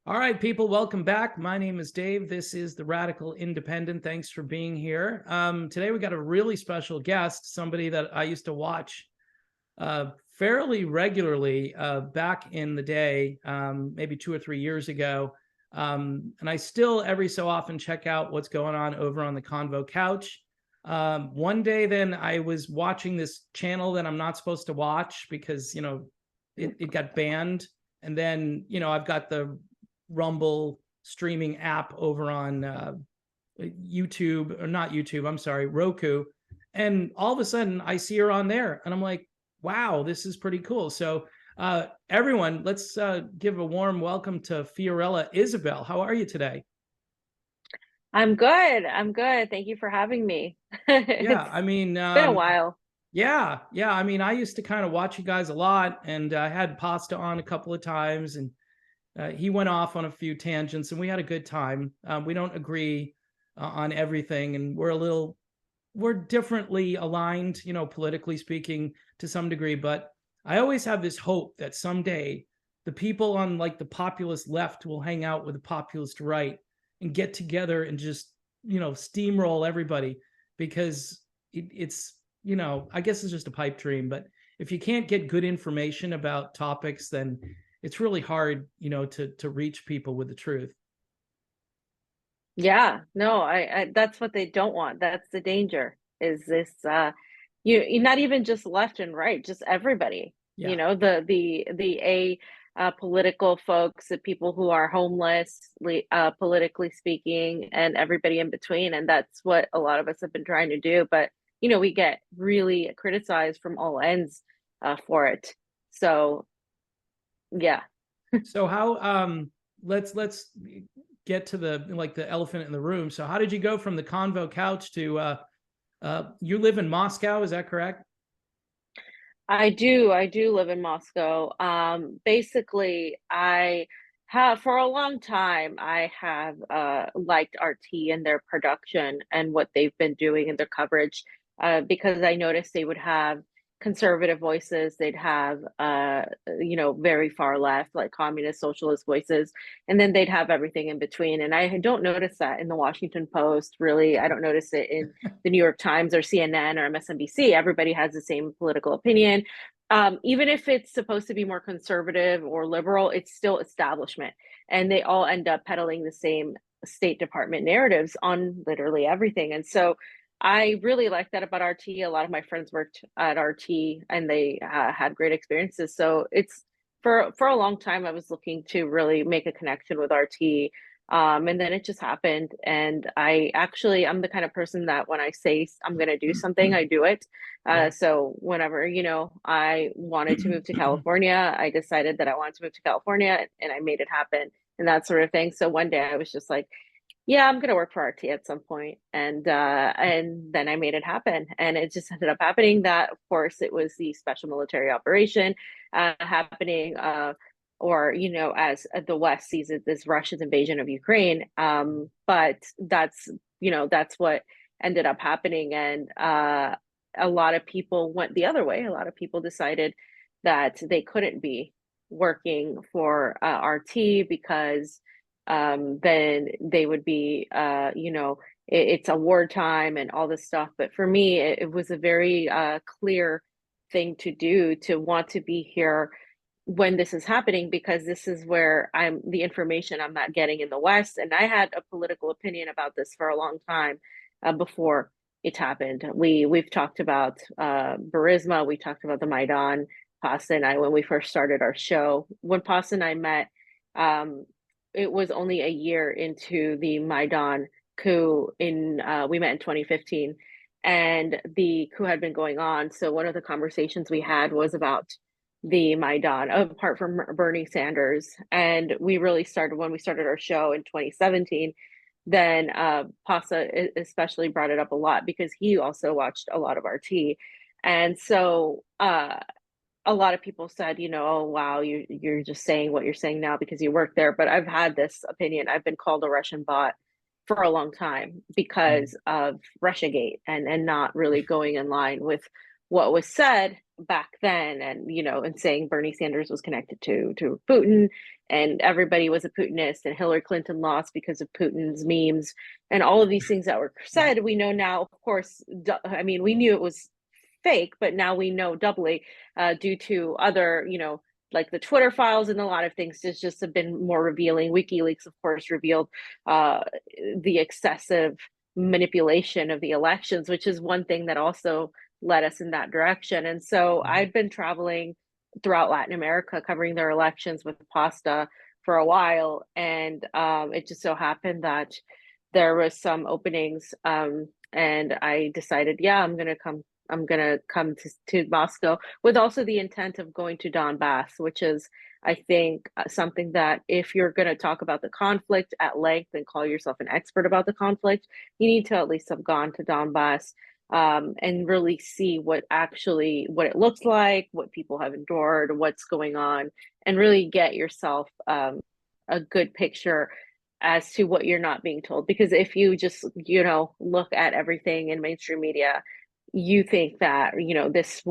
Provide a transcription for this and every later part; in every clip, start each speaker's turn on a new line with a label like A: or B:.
A: All right, people, welcome back. My name is Dave. This is the Radical Independent. Thanks for being here. Today we got a really special guest, somebody that I used to watch fairly regularly back in the day, maybe 2 or 3 years ago. And I still every so often check out what's going on over on the Convo Couch. One day then I was watching this channel that I'm not supposed to watch because, it got banned. And then, I've got the Rumble streaming app over on YouTube, or not YouTube, I'm sorry, Roku. And all of a sudden I see her on there and I'm like, wow, this is pretty cool. So everyone, let's give a warm welcome to Fiorella. Isabel, how are you today?
B: I'm good. I'm good. Thank you for having me.
A: Yeah,
B: It's
A: I mean,
B: been a while.
A: yeah. I mean, I used to kind of watch you guys a lot, and I had Pasta on a couple of times, and he went off on a few tangents, and we had a good time. We don't agree on everything, and we're differently aligned, politically speaking, to some degree. But I always have this hope that someday the people on like the populist left will hang out with the populist right and get together and just steamroll everybody because it's I guess it's just a pipe dream. But if you can't get good information about topics, then it's really hard, to reach people with the truth.
B: Yeah, no, I that's what they don't want. That's the danger. Is this you not even just left and right, just everybody. You
A: Yeah.
B: know, the political folks, the people who are homeless, politically speaking, and everybody in between. And that's what a lot of us have been trying to do. But we get really criticized from all ends for it. So yeah.
A: So how let's get to the elephant in the room. So how did you go from the Convo Couch to you live in Moscow, is that correct?
B: I do live in Moscow. Basically, I have for a long time, I have liked RT and their production and what they've been doing in their coverage, because I noticed they would have conservative voices, they'd have very far left, like communist socialist voices, and then they'd have everything in between. And I don't notice that in the Washington Post, really. I don't notice it in the New York Times or CNN or MSNBC. Everybody has the same political opinion. Even if it's supposed to be more conservative or liberal, it's still establishment. And they all end up peddling the same State Department narratives on literally everything. And so I really like that about RT. A lot of my friends worked at RT and they had great experiences. So it's for a long time, I was looking to really make a connection with RT, and then it just happened. And I'm the kind of person that when I say I'm going to do something, I do it.
A: Yeah.
B: So whenever, I wanted to move to California, I decided that I wanted to move to California and I made it happen and that sort of thing. So one day I was just like, yeah, I'm going to work for RT at some point. And then I made it happen. And it just ended up happening that, of course, it was the special military operation happening, or as the West sees it, this Russia's invasion of Ukraine. But that's what ended up happening. And a lot of people went the other way. A lot of people decided that they couldn't be working for RT because then they would be, it's a wartime and all this stuff. But for me, it was a very clear thing to do, to want to be here when this is happening, because this is where the information I'm not getting in the West. And I had a political opinion about this for a long time before it happened. We've talked about Burisma, we talked about the Maidan, Pasta and I, when we first started our show. When Pasta and I met, it was only a year into the Maidan coup we met in 2015, and the coup had been going on. So one of the conversations we had was about the Maidan, apart from Bernie Sanders. And we really started when we started our show in 2017. Then Pasa especially brought it up a lot because he also watched a lot of RT. And so a lot of people said, oh wow, you're just saying what you're saying now because you work there. But I've had this opinion. I've been called a Russian bot for a long time because of Russiagate and not really going in line with what was said back then, and and saying Bernie Sanders was connected to Putin, and everybody was a Putinist, and Hillary Clinton lost because of Putin's memes, and all of these things that were said. We know now, of course. I mean, we knew it was fake, but now we know doubly, due to other, like the Twitter files, and a lot of things just have been more revealing. WikiLeaks, of course, revealed the excessive manipulation of the elections, which is one thing that also led us in that direction. And so I'd been traveling throughout Latin America covering their elections with Pasta for a while, and it just so happened that there was some openings, and I decided, yeah, I'm gonna come to Moscow, with also the intent of going to Donbass, which is, I think, something that if you're going to talk about the conflict at length and call yourself an expert about the conflict, you need to at least have gone to Donbass, and really see what it looks like, what people have endured, what's going on, and really get yourself a good picture as to what you're not being told. Because if you just look at everything in mainstream media, you think that this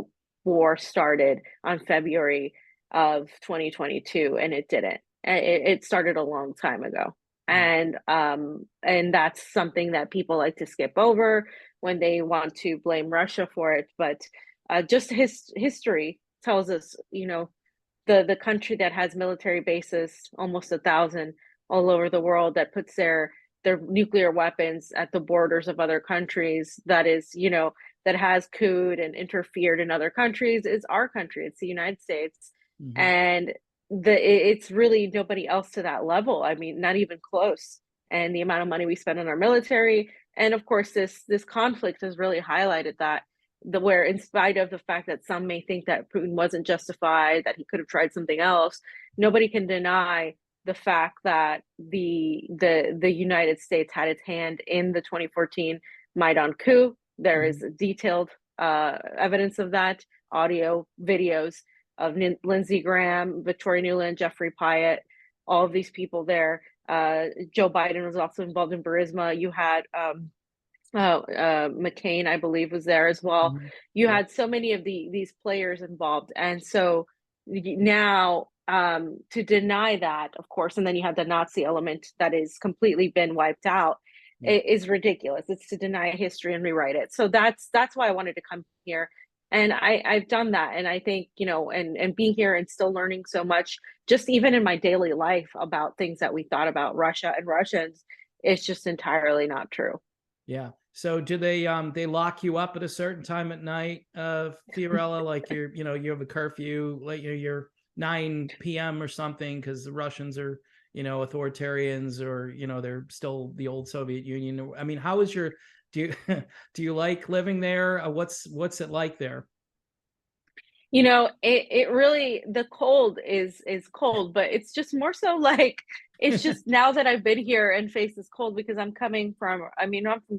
B: war started on February of 2022, and it didn't. It started a long time ago. And that's something that people like to skip over when they want to blame Russia for it. But just history tells us, the country that has military bases, almost 1,000 all over the world, that puts their nuclear weapons at the borders of other countries, that is, that has cooed and interfered in other countries, is our country. It's the United States.
A: Mm-hmm.
B: And it's really nobody else to that level. I mean, not even close. And the amount of money we spend on our military, and of course, this conflict has really highlighted that, where in spite of the fact that some may think that Putin wasn't justified, that he could have tried something else, nobody can deny the fact that the United States had its hand in the 2014 Maidan coup. There is detailed evidence of that, audio, videos of Lindsey Graham, Victoria Nuland, Jeffrey Pyatt, all of these people there. Joe Biden was also involved in Burisma. You had McCain, I believe, was there as well. You had so many of these players involved. And so now, to deny that, of course, and then you have the Nazi element that is completely been wiped out, is ridiculous. It's to deny history and rewrite it. So that's why I wanted to come here. And I've done that. And I think, and being here and still learning so much, just even in my daily life, about things that we thought about Russia and Russians, is just entirely not true.
A: Yeah. So do they lock you up at a certain time at night, Fiorella? Like you have a curfew, like you're 9 p.m. or something, because the Russians are, authoritarians, or they're still the old Soviet Union. I mean, how is do you like living there? What's it like there?
B: It really, the cold is cold, but it's just more so like, it's just now that I've been here and faced this cold, because I'm from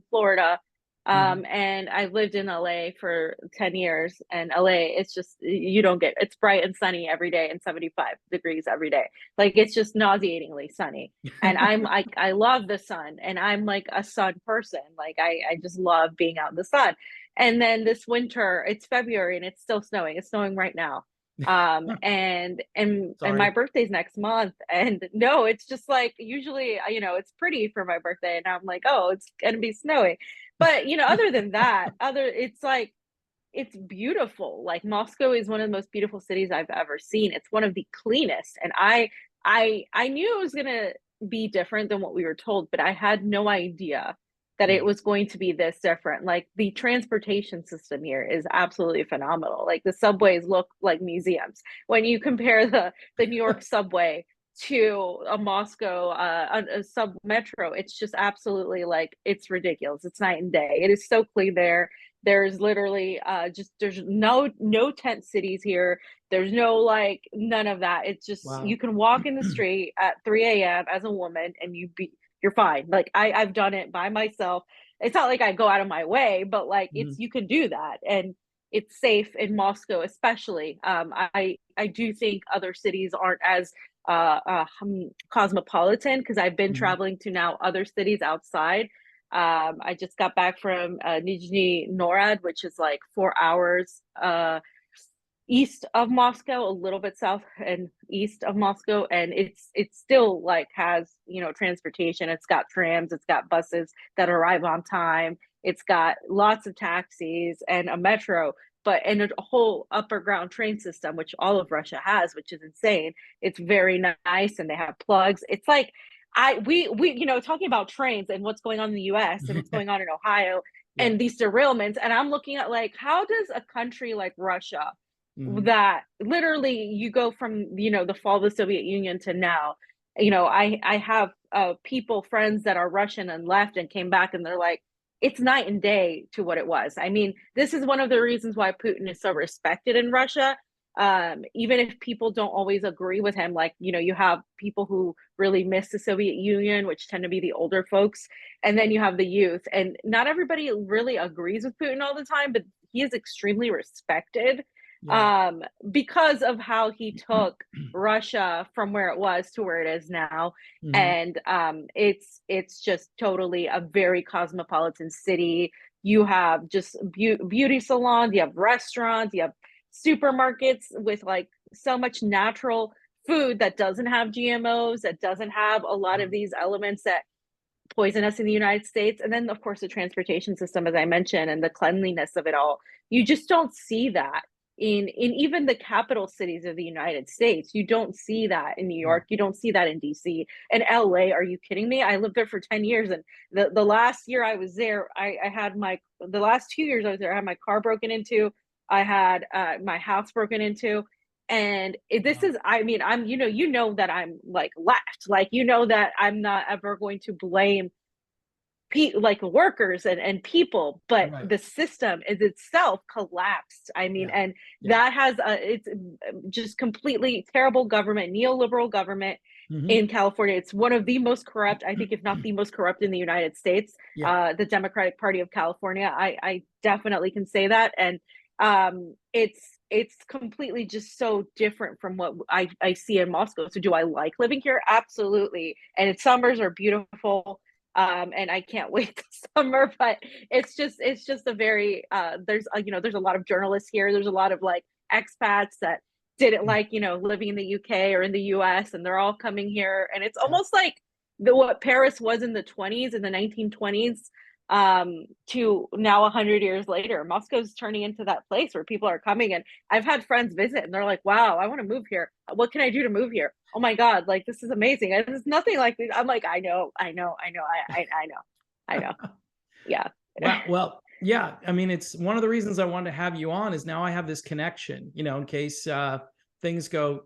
B: Florida, and I've lived in LA for 10 years, and LA, it's just, it's bright and sunny every day and 75 degrees every day. Like, it's just nauseatingly sunny. And I love the sun, and I'm like a sun person. Like, I just love being out in the sun. And then this winter, it's February and it's still snowing. It's snowing right now. And my birthday's next month. And no, it's just like, usually, it's pretty for my birthday, and I'm like, oh, it's gonna be snowy. But other than that, it's like, it's beautiful. Like, Moscow is one of the most beautiful cities I've ever seen. It's one of the cleanest. And I knew it was gonna be different than what we were told, but I had no idea that it was going to be this different. Like, the transportation system here is absolutely phenomenal. Like, the subways look like museums. When you compare the New York subway to a Moscow a sub metro, it's just absolutely, like, it's ridiculous. It's night and day. It is so clean there. There's literally there's no tent cities here. There's no, like, none of that. It's just, you can walk in the street at 3 a.m. as a woman, and you're fine. Like, I've done it by myself. It's not like I go out of my way, but like, you can do that, and it's safe in Moscow, especially. I do think other cities aren't as cosmopolitan, because I've been traveling to now other cities outside I just got back from Nizhny Novgorod, which is like 4 hours east of Moscow, a little bit south and east of Moscow, and it's still like has, you know, transportation. It's got trams, it's got buses that arrive on time, it's got lots of taxis and a metro, but and a whole upper ground train system, which all of Russia has, which is insane. It's very nice, and they have plugs. It's like we you know, talking about trains and what's going on in the US and what's going on in Ohio
A: Yeah.
B: and these derailments, and I'm looking at like, how does a country like Russia,
A: Mhm.
B: that literally you go from, you know, the fall of the Soviet Union to now, you know, I have people, friends that are Russian and left and came back, and they're like, it's night and day to what it was. I mean, this is one of the reasons why Putin is so respected in Russia. Even if people don't always agree with him, like, you know, you have people who really miss the Soviet Union, which tend to be the older folks, and then you have the youth, and not everybody really agrees with Putin all the time, but he is extremely respected,
A: Yeah.
B: because of how he took Russia from where it was to where it is now.
A: Mhm.
B: And it's just totally a very cosmopolitan city. You have just beauty salons, you have restaurants, you have supermarkets with like so much natural food that doesn't have GMOs, that doesn't have a lot of these elements that poison us in the United States. And then, of course, the transportation system, as I mentioned, and the cleanliness of it all. You just don't see that in even the capital cities of the United States. You don't see that in New
A: Yeah.
B: York. You don't see that in DC and LA. Are you kidding me? I lived there for 10 years. And the last year I was there, I had the last 2 years I was there, I had my car broken into. I had my house broken into. And this
A: Wow.
B: is, I mean, I'm, you know that I'm like left, like, you know, that I'm not ever going to blame like workers and people, but
A: Right.
B: the system is itself collapsed. I mean,
A: Yeah.
B: and
A: Yeah.
B: that has it's just completely terrible government, neoliberal government
A: Mhm.
B: in California. It's one of the most corrupt, I think, if not the most corrupt in the United States.
A: Yeah.
B: The Democratic Party of California, I definitely can say that, and it's completely just so different from what I see in Moscow. So do I like living here? Absolutely. And its summers are beautiful. And I can't wait this summer, but it's just a very there's you know, there's a lot of journalists here. There's a lot of like expats that didn't like, you know, living in the UK or in the US, and they're all coming here, and it's
A: Yeah.
B: almost like what Paris was in the 20s, in the 1920s, to now 100 years later. Moscow's turning into that place where people are coming, and I've had friends visit and they're like, wow, I want to move here. What can I do to move here? Oh my God, like this is amazing. There's nothing like this. I'm like, I know. Yeah.
A: Wow. Well, yeah. I mean, it's one of the reasons I wanted to have you on is now I have this connection, you know, in case things go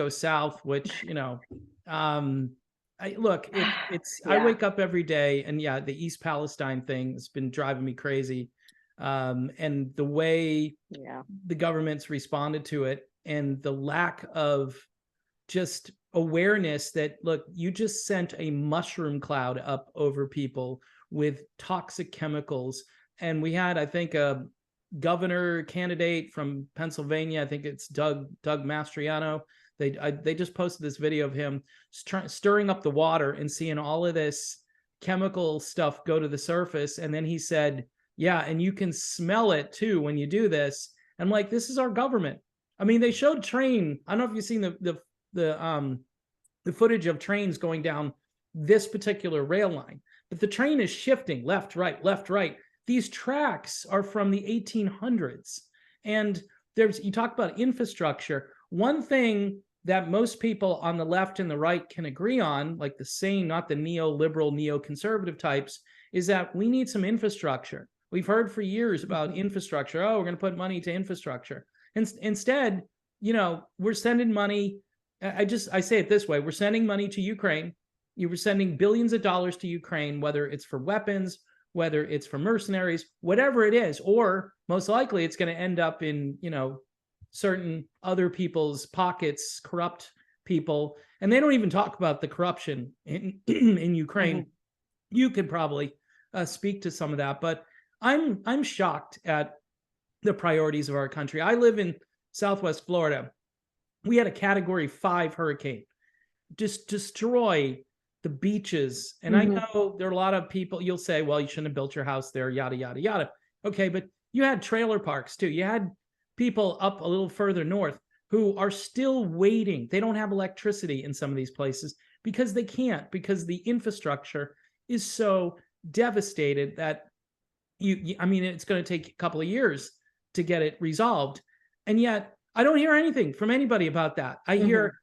A: south, which, you know, I look, it's I
B: Yeah.
A: wake up every day and yeah, the East Palestine thing has been driving me crazy. And the way
B: Yeah.
A: the government's responded to it and the lack of just awareness that look, you just sent a mushroom cloud up over people with toxic chemicals. And we had, I think, a governor candidate from Pennsylvania. I think it's Doug Mastriano. They just posted this video of him stirring up the water and seeing all of this chemical stuff go to the surface. And then he said, "Yeah, and you can smell it too when you do this." I'm like, "This is our government." I mean, they showed train. I don't know if you've seen the footage of trains going down this particular rail line, but the train is shifting left, right, left, right. These tracks are from the 1800s. And you talk about infrastructure. One thing that most people on the left and the right can agree on, like the sane, not the neoliberal, neoconservative types, is that we need some infrastructure. We've heard for years about infrastructure. Oh, we're going to put money to infrastructure. And instead, you know, we're sending money. I say it this way: we're sending money to Ukraine. You were sending billions of dollars to Ukraine, whether it's for weapons, whether it's for mercenaries, whatever it is, or most likely it's going to end up in, you know, certain other people's pockets, corrupt people. And they don't even talk about the corruption in Ukraine.
B: Mhm.
A: You could probably speak to some of that, but I'm shocked at the priorities of our country. I live in Southwest Florida. We had a Category 5 hurricane just destroy the beaches. And I
B: Mm-hmm.
A: know there are a lot of people, you'll say, well, you shouldn't have built your house there, yada, yada, yada. Okay, but you had trailer parks too. You had people up a little further north who are still waiting. They don't have electricity in some of these places because they can't, because the infrastructure is so devastated that I mean, it's going to take a couple of years to get it resolved. And yet I don't hear anything from anybody about that. I hear,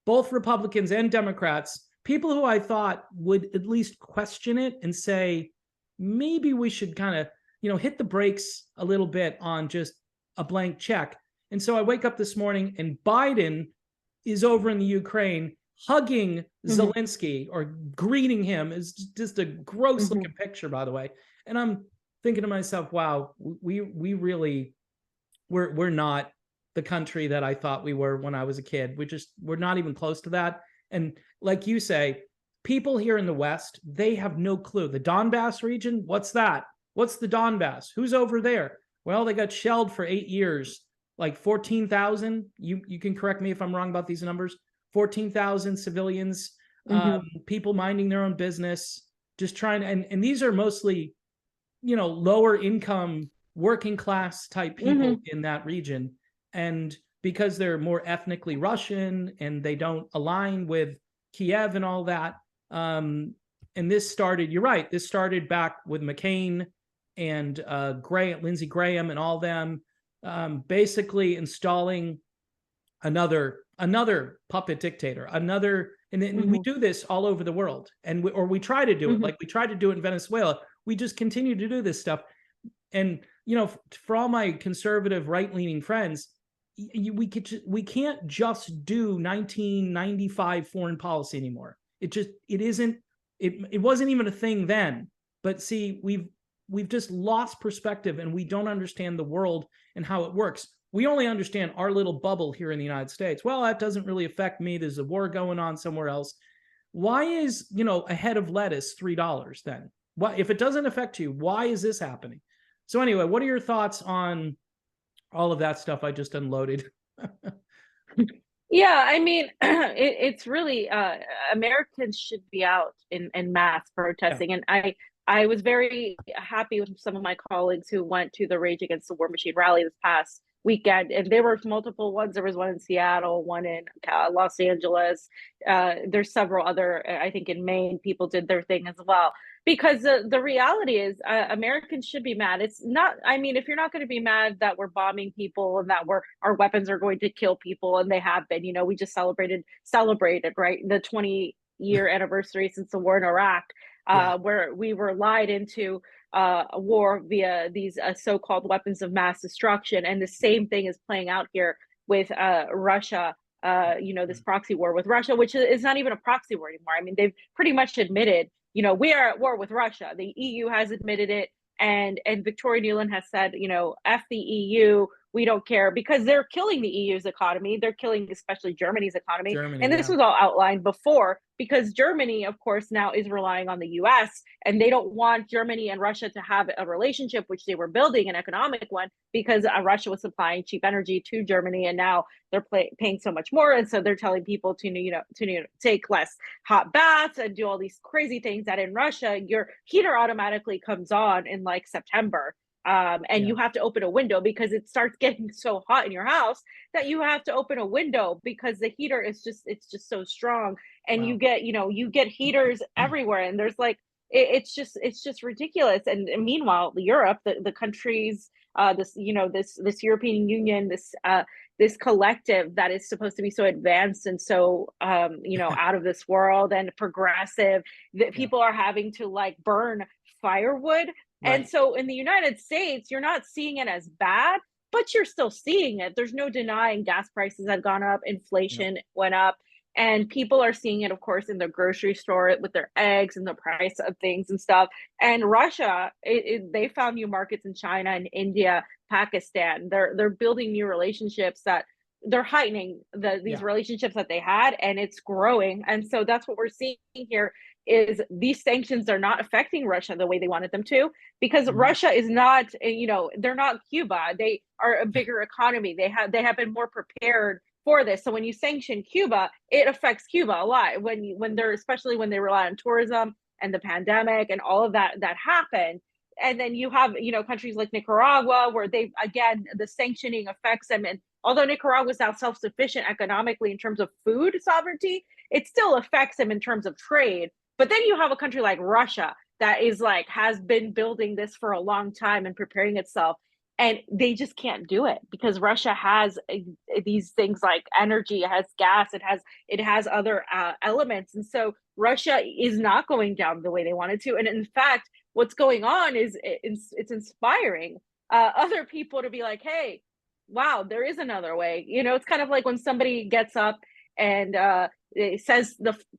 A: both Republicans and Democrats, people who I thought would at least question it and say, maybe we should kind of, hit the brakes a little bit on just a blank check. And so I wake up this morning and Biden is over in the Ukraine hugging
B: Mm-hmm.
A: Zelensky or greeting him. Is just a gross
B: Mm-hmm.
A: looking picture, by the way. And I'm thinking to myself, wow, we really we're not the country that I thought we were when I was a kid. We're not even close to that. And like you say, people here in the West, they have no clue. The Donbass region, what's that? What's the Donbass? Who's over there? Well, they got shelled for 8 years, like 14,000. You can correct me if I'm wrong about these numbers. 14,000 civilians,
B: Mm-hmm.
A: people minding their own business, just trying to, and these are mostly, lower income, working class type people
B: Mm-hmm.
A: in that region. And because they're more ethnically Russian and they don't align with Kiev and all that. And this started, you're right, this started back with McCain and Lindsey Graham and all them, basically installing another puppet dictator, and we
B: Mm-hmm.
A: do this all over the world, and we try to do it,
B: Mm-hmm.
A: like we tried to do it in Venezuela. We just continue to do this stuff. And for all my conservative right-leaning friends, we can't just do 1995 foreign policy anymore. It wasn't even a thing then. But see, we've just lost perspective, and we don't understand the world and how it works. We only understand our little bubble here in the United States. Well, that doesn't really affect me. There's a war going on somewhere else. Why is, a head of lettuce $3 then? What if it doesn't affect you? Why is this happening? So anyway, what are your thoughts on all of that stuff I just unloaded?
B: Yeah, I mean, it's really Americans should be out in mass
A: Yeah,
B: protesting, and I was very happy with some of my colleagues who went to the Rage Against the War Machine rally this past weekend, and there were multiple ones. There was one in Seattle, one in Los Angeles. There's several other. I think in Maine, people did their thing as well. Because the reality is, Americans should be mad. It's not. I mean, if you're not going to be mad that we're bombing people and that our weapons are going to kill people, and they have been. We just celebrated right the 20-year anniversary since the war in Iraq,
A: yeah,
B: where we were lied into a war via these so-called weapons of mass destruction, and the same thing is playing out here with Russia. This proxy war with Russia, which is not even a proxy war anymore. I mean, they've pretty much admitted, we are at war with Russia. The EU has admitted it, and Victoria Nuland has said, F the EU, we don't care, because they're killing the EU's economy. They're killing especially Germany's economy.
A: Germany.
B: And this
A: Yeah,
B: was all outlined before, because Germany, of course, now is relying on the US, and they don't want Germany and Russia to have a relationship, which they were building, an economic one, because Russia was supplying cheap energy to Germany, and now they're paying so much more, and so they're telling people to take less hot baths and do all these crazy things that in Russia your heater automatically comes on in like September. And
A: yeah,
B: you have to open a window because it starts getting so hot in your house that you have to open a window because the heater is just so strong, and
A: wow.
B: you get heaters everywhere, and there's like it's just ridiculous. And meanwhile, Europe, the countries, this European Union, this collective that is supposed to be so advanced and so out of this world and progressive, that
A: Yeah,
B: people are having to like burn firewood. And
A: right.
B: so in the United States, you're not seeing it as bad, but you're still seeing it. There's no denying gas prices have gone up,
A: Yeah,
B: inflation went up, and people are seeing it, of course, in the grocery store with their eggs and the price of things and stuff. And Russia, they found new markets in China and India, Pakistan. They're building new relationships that they're heightening these
A: yeah.
B: relationships that they had, and it's growing. And so that's what we're seeing here, is these sanctions are not affecting Russia the way they wanted them to, because
A: Mhm.
B: Russia is not, they're not Cuba. They are a bigger economy. They have been more prepared for this. So when you sanction Cuba, it affects Cuba a lot. When they're, especially when they rely on tourism and the pandemic and all of that happened. And then you have, countries like Nicaragua, where they, again, the sanctioning affects them. And although Nicaragua is now self-sufficient economically in terms of food sovereignty, it still affects them in terms of trade. But then you have a country like Russia that is like, has been building this for a long time and preparing itself. And they just can't do it because Russia has these things like energy, it has gas, it has other elements. And so Russia is not going down the way they wanted to. And in fact, what's going on is it's inspiring other people to be like, hey, wow, there is another way. It's kind of like when somebody gets up and it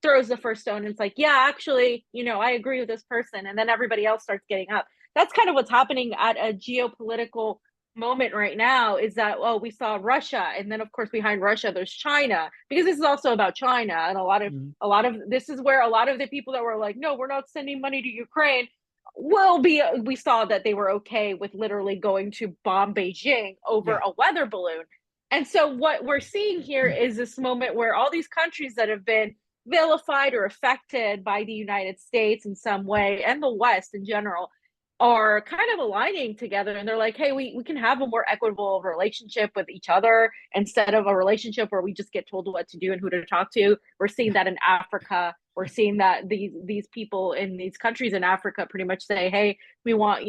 B: throws the first stone, and it's like, yeah, actually, I agree with this person, and then everybody else starts getting up. That's kind of what's happening at a geopolitical moment right now, is that, we saw Russia, and then of course behind Russia there's China, because this is also about China. And a lot of this is where a lot of the people that were like, no, we're not sending money to Ukraine, we saw that they were okay with literally going to bomb Beijing over a weather balloon. And so what we're seeing here is this moment where all these countries that have been vilified or affected by the United States in some way, and the West in general, are kind of aligning together. And they're like, hey, we can have a more equitable relationship with each other instead of a relationship where we just get told what to do and who to talk to. We're seeing that in Africa. We're seeing that these people in these countries in Africa pretty much say, hey, we want,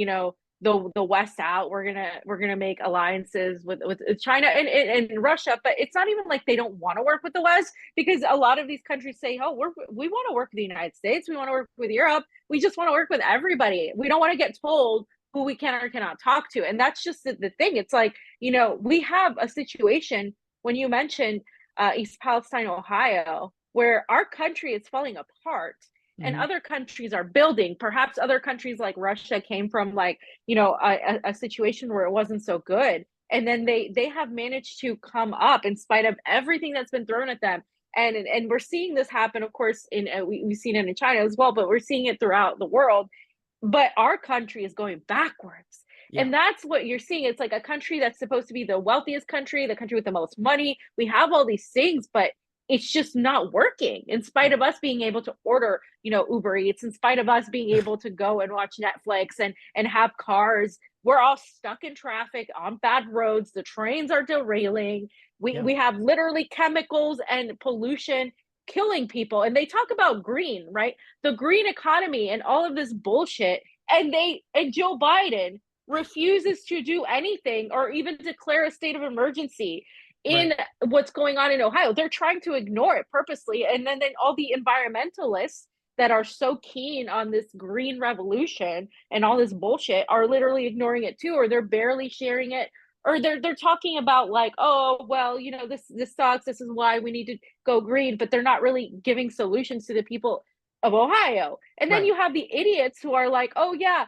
B: the West out. We're gonna make alliances with China and Russia. But it's not even like they don't want to work with the West, because a lot of these countries say, oh, we want to work with the United States, we want to work with Europe, we just want to work with everybody. We don't want to get told who we can or cannot talk to. And that's just the thing. It's like, we have a situation, when you mentioned East Palestine, Ohio, where our country is falling apart. And other countries are building. Perhaps other countries like Russia came from like, a situation where it wasn't so good. And then they have managed to come up in spite of everything that's been thrown at them. And we're seeing this happen, of course, we've seen it in China as well, but we're seeing it throughout the world. But our country is going backwards. Yeah. And that's what you're seeing. It's like a country that's supposed to be the wealthiest country, the country with the most money. We have all these things, but it's just not working, in spite of us being able to order, Uber Eats, in spite of us being able to go and watch Netflix and have cars. We're all stuck in traffic on bad roads. The trains are derailing. We have literally chemicals and pollution killing people. And they talk about green, right? The green economy and all of this bullshit. And Joe Biden refuses to do anything or even declare a state of emergency in what's going on in Ohio. They're trying to ignore it purposely. And then all the environmentalists that are so keen on this green revolution and all this bullshit are literally ignoring it too, or they're barely sharing it, or they're talking about like, oh, well, this sucks, this is why we need to go green, but they're not really giving solutions to the people of Ohio. And then you have the idiots who are like, oh yeah,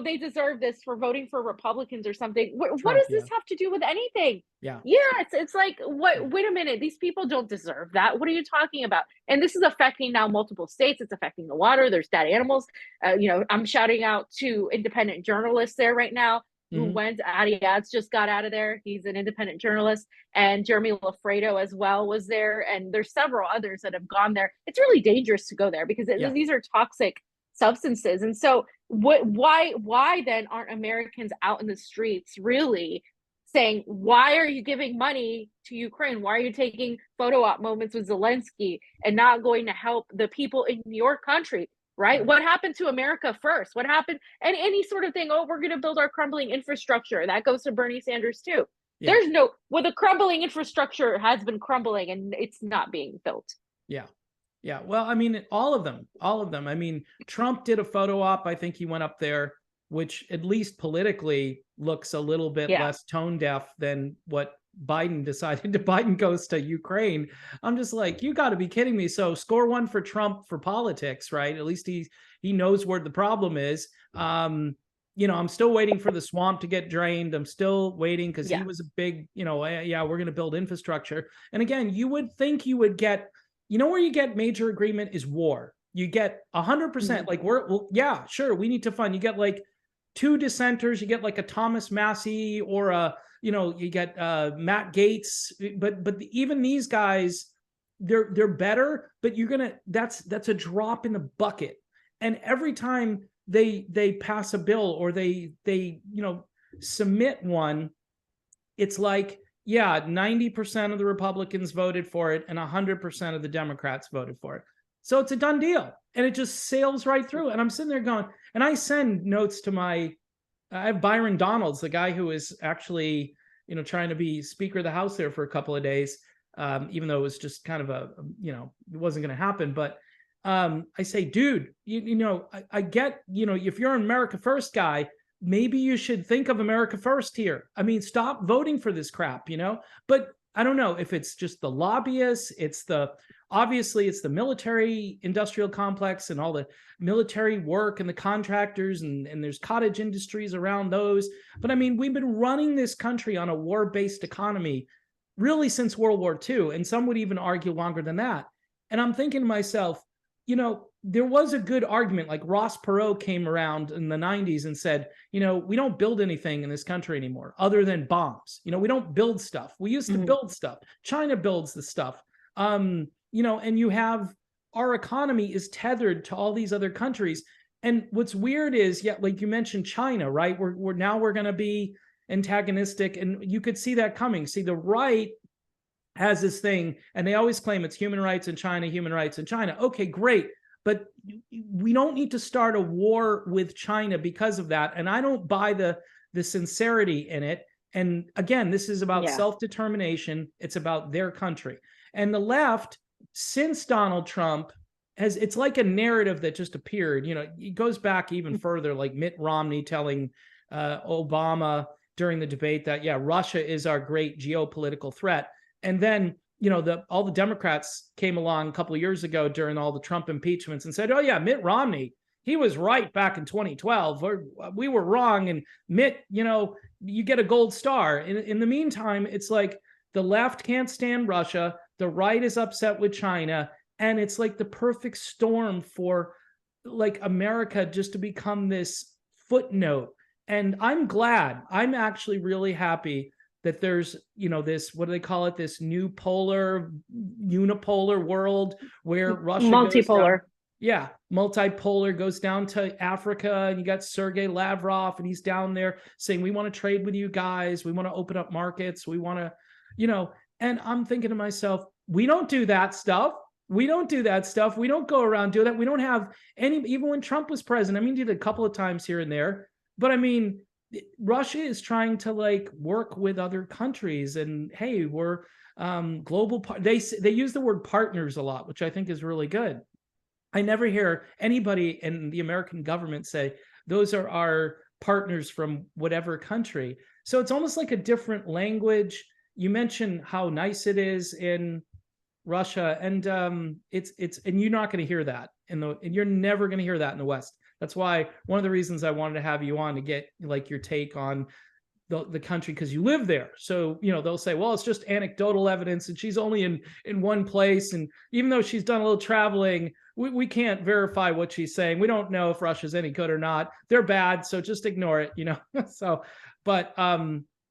B: they deserve this for voting for Republicans or something. What does this have to do with anything? Yeah, it's like, what? Wait a minute, these people don't deserve that. What are you talking about? And this is affecting now multiple states. It's affecting the water. There's dead animals. I'm shouting out to independent journalists there right now who went. Adi Ads just got out of there. He's an independent journalist, and Jeremy Lafredo as well was there. And there's several others that have gone there. It's really dangerous to go there because these are toxic substances. And so why then aren't Americans out in the streets really saying, why are you giving money to Ukraine? Why are you taking photo op moments with Zelensky and not going to help the people in your country? Right? What happened to America first? What happened? And any sort of thing, oh, we're going to build our crumbling infrastructure. That goes to Bernie Sanders too. Yeah. There's the crumbling infrastructure has been crumbling and it's not being built.
A: Yeah. Yeah. Well, I mean, all of them. I mean, Trump did a photo op. I think he went up there, which at least politically looks a little bit less tone deaf than what Biden decided to. Biden goes to Ukraine. I'm just like, you got to be kidding me. So score one for Trump for politics, right? At least he knows where the problem is. I'm still waiting for the swamp to get drained. I'm still waiting because he was a big, we're going to build infrastructure. And again, you would think you would get, where you get major agreement is war. You get 100%. Like sure, we need to fund. You get like two dissenters. You get like a Thomas Massey or a you know, you get Matt Gaetz, but even these guys, they're better, but that's a drop in the bucket. And every time they pass a bill or they submit one, it's like, yeah, 90% of the Republicans voted for it and 100% of the Democrats voted for it. So it's a done deal. And it just sails right through. And I'm sitting there going, and I send notes to I have Byron Donalds, the guy who is actually, trying to be Speaker of the House there for a couple of days, even though it was just kind of it wasn't going to happen. But I say, dude, I get, if you're an America First guy, maybe you should think of America first here. I mean, stop voting for this crap, But I don't know if it's just the lobbyists, obviously it's the military industrial complex and all the military work and the contractors and there's cottage industries around those. But I mean, we've been running this country on a war-based economy really since World War II. And some would even argue longer than that. And I'm thinking to myself, there was a good argument, like Ross Perot came around in the 90s and said, we don't build anything in this country anymore other than bombs. We don't build stuff. We used to build stuff. China builds the stuff. And you have our economy is tethered to all these other countries. And what's weird is, like you mentioned China, right? We're going to be antagonistic, and you could see that coming. See, the right has this thing, and they always claim it's human rights in China, human rights in China. Okay, great. But we don't need to start a war with China because of that. And I don't buy the sincerity in it. And again, this is about self-determination. It's about their country. And the left, since Donald Trump, it's like a narrative that just appeared. It goes back even further, like Mitt Romney telling Obama during the debate that, Russia is our great geopolitical threat. And then, all the Democrats came along a couple of years ago during all the Trump impeachments and said, oh, yeah, Mitt Romney, he was right back in 2012. We were wrong. And Mitt, you get a gold star. In the meantime, it's like the left can't stand Russia. The right is upset with China. And it's like the perfect storm for like America just to become this footnote. And I'm actually really happy that there's, this, what do they call it? This new unipolar world where Russia
B: multipolar.
A: Multipolar, goes down to Africa, and you got Sergei Lavrov, and he's down there saying, we want to trade with you guys. We want to open up markets. We want to, and I'm thinking to myself, we don't do that stuff. We don't do that stuff. We don't go around doing that. We don't have any, even when Trump was president, I mean, he did a couple of times here and there, but I mean, Russia is trying to like work with other countries, and hey, we're global. They use the word partners a lot, which I think is really good. I never hear anybody in the American government say those are our partners from whatever country. So it's almost like a different language. You mentioned how nice it is in Russia, and it's and you're not going to hear that and you're never going to hear that in the West. That's why one of the reasons I wanted to have you on, to get like your take on the country, because you live there. So, they'll say, well, it's just anecdotal evidence and she's only in one place. And even though she's done a little traveling, we can't verify what she's saying. We don't know if Russia's any good or not. They're bad, so just ignore it, So, but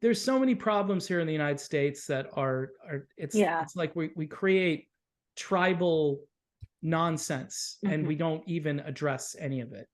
A: there's so many problems here in the United States that it's like we create tribal nonsense and we don't even address any of it.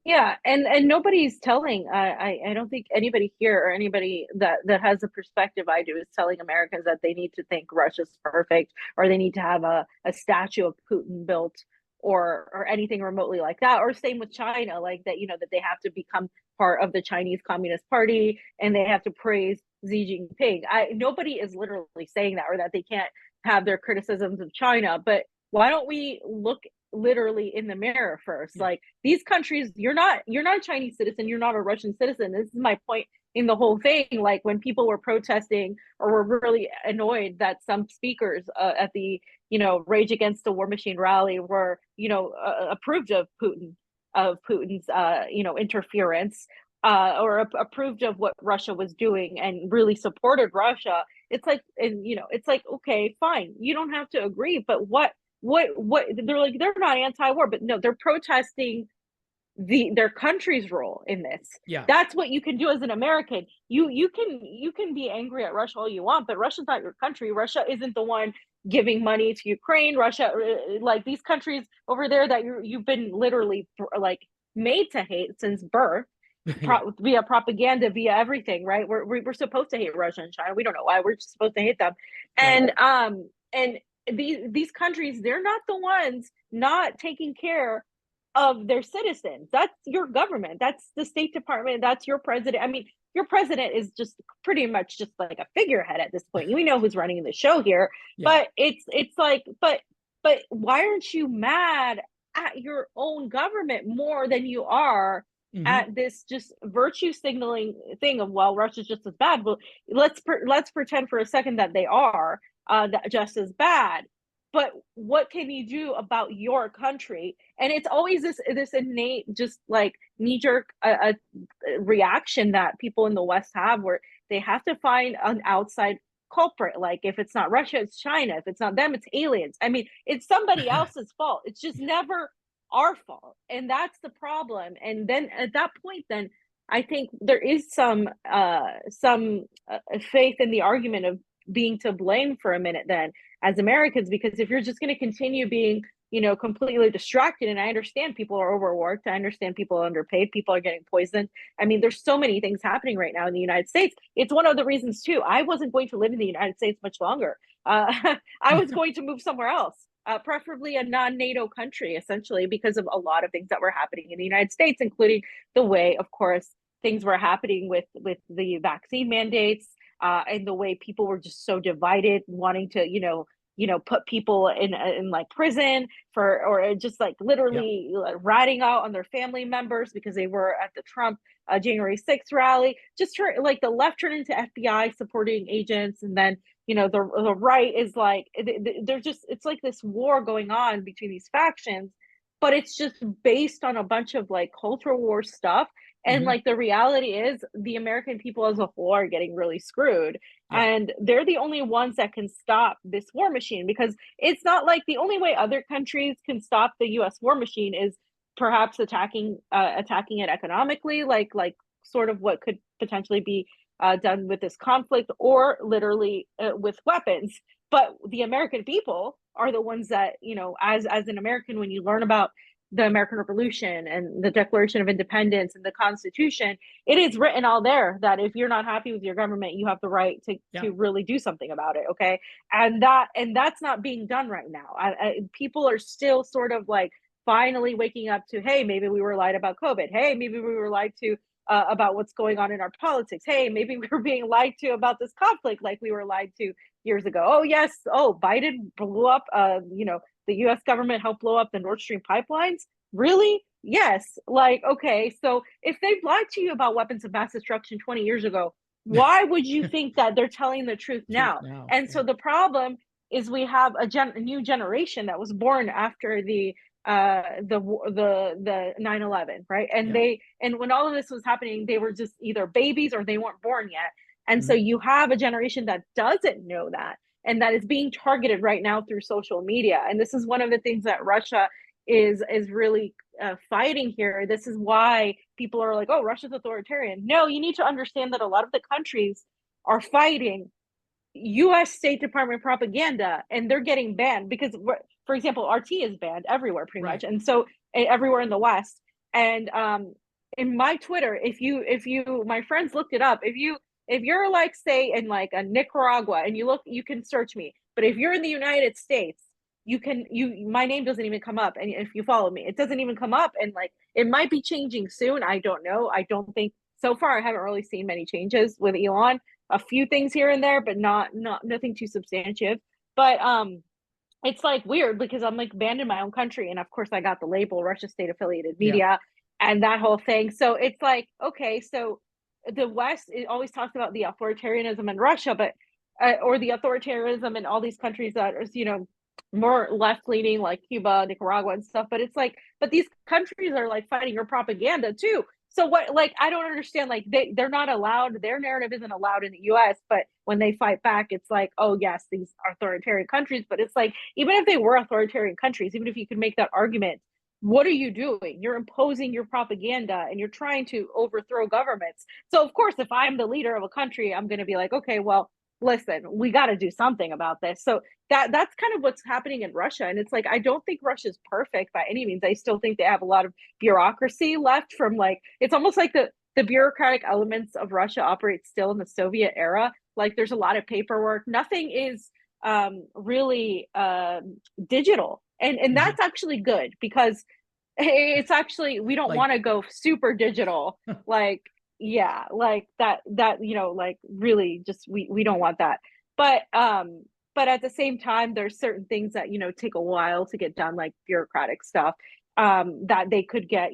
B: Yeah, and nobody's telling. I don't think anybody here or anybody that has the perspective I do is telling Americans that they need to think Russia's perfect, or they need to have a statue of Putin built, or anything remotely like that. Or same with China, like that, that they have to become part of the Chinese Communist Party and they have to praise Xi Jinping. Nobody is literally saying that, or that they can't have their criticisms of China. But why don't we look literally in the mirror first? Like, these countries, you're not a Chinese citizen, you're not a Russian citizen. This is my point in the whole thing. Like, when people were protesting or were really annoyed that some speakers at the Rage Against the War Machine rally were approved of Putin's interference, or approved of what Russia was doing and really supported Russia. It's like, and it's like, okay, fine, you don't have to agree, but what they're like, they're not anti-war, but no, they're protesting their country's role in this.
A: Yeah.
B: That's what you can do as an American. You can be angry at Russia all you want, but Russia's not your country. Russia isn't the one giving money to Ukraine. Russia, like these countries over there that you've been literally like made to hate since birth,
A: Yeah.
B: via propaganda, via everything, right? We're supposed to hate Russia and China. We don't know why. We're just supposed to hate them.
A: Right.
B: And these countries, they're not the ones not taking care of their citizens. That's your government. That's the State Department. That's your president. I mean, your president is just pretty much just like a figurehead at this point. We know who's running the show here,
A: Yeah.
B: but it's like, but why aren't you mad at your own government more than you are at this just virtue signaling thing of, well, Russia's just as bad? Well, let's pretend for a second that they are that just as bad. But what can you do about your country? And it's always this innate, just like knee jerk reaction that people in the West have, where they have to find an outside culprit. Like if it's not Russia, it's China. If it's not them, it's aliens. I mean, it's somebody else's fault. It's just never our fault, and that's the problem. And then at that point, then I think there is some faith in the argument of being to blame for a minute then as Americans, because if you're just going to continue being, completely distracted, and I understand people are overworked, I understand people are underpaid, people are getting poisoned. I mean, there's so many things happening right now in the United States. It's one of the reasons too. I wasn't going to live in the United States much longer. I was going to move somewhere else. Preferably a non-NATO country, essentially, because of a lot of things that were happening in the United States, including the way, of course, things were happening with the vaccine mandates, and the way people were just so divided, wanting to, put people in like prison for, or just like literally ratting out on their family members because they were at the Trump January 6th rally. Just like the left turned into FBI supporting agents, and then the right is like, they're just, it's like this war going on between these factions, but it's just based on a bunch of like cultural war stuff. And like the reality is the American people as a whole are getting really screwed.
A: Yeah.
B: And they're the only ones that can stop this war machine, because it's not like the only way other countries can stop the US war machine is perhaps attacking it economically, like sort of what could potentially be done with this conflict, or literally with weapons. But the American people are the ones that, as an American, when you learn about the American Revolution and the Declaration of Independence and the Constitution, it is written all there that if you're not happy with your government, you have the right to really do something about it. Okay. And that's not being done right now. People are still sort of like finally waking up to, hey, maybe we were lied about COVID. Hey, maybe we were lied to about what's going on in our politics. Hey, maybe we were being lied to about this conflict, like we were lied to years ago. Oh, yes. Oh, Biden blew up, the US government helped blow up the Nord Stream pipelines. Really? Yes. Like, okay, so if they've lied to you about weapons of mass destruction 20 years ago, why would you think that they're telling the truth now? And so the problem is we have a new generation that was born after the 9/11, right? And and when all of this was happening, they were just either babies or they weren't born yet. And so you have a generation that doesn't know that, and that is being targeted right now through social media. And this is one of the things that Russia is really fighting here. This is why people are like, oh, Russia's authoritarian. No, you need to understand that a lot of the countries are fighting US State Department propaganda, and they're getting banned because, for example, RT is banned everywhere pretty much. And so everywhere in the West. And in my Twitter, if you my friends looked it up, if you're like, say, in like a Nicaragua and you can search me, but if you're in the United States, my name doesn't even come up. And if you follow me, it doesn't even come up. And like, it might be changing soon. I don't know. I don't think so far I haven't really seen many changes with Elon. A few things here and there, but nothing too substantive. But it's like weird because I'm like banned in my own country, and of course I got the label Russia state affiliated media and that whole thing. So it's like, okay, so the West, it always talks about the authoritarianism in Russia, but or the authoritarianism in all these countries that are, more left leaning, like Cuba, Nicaragua, and stuff. But it's like, but these countries are like fighting your propaganda too. So what, like, I don't understand, like they're not allowed, their narrative isn't allowed in the US, but when they fight back, it's like, oh yes, these are authoritarian countries. But it's like, even if they were authoritarian countries, even if you could make that argument, what are you doing? You're imposing your propaganda and you're trying to overthrow governments. So of course, if I'm the leader of a country, I'm going to be like, okay, well, listen, we got to do something about this. So that's kind of what's happening in Russia. And it's like, I don't think Russia's perfect by any means. I still think they have a lot of bureaucracy left from, like, it's almost like the bureaucratic elements of Russia operate still in the Soviet era. Like, there's a lot of paperwork. Nothing is really digital. And that's actually good, because it's actually, we don't
A: Like,
B: want to go super digital. Like, yeah, like that, like, really just, we don't want that. But at the same time, there's certain things that, take a while to get done, like bureaucratic stuff, that they could get,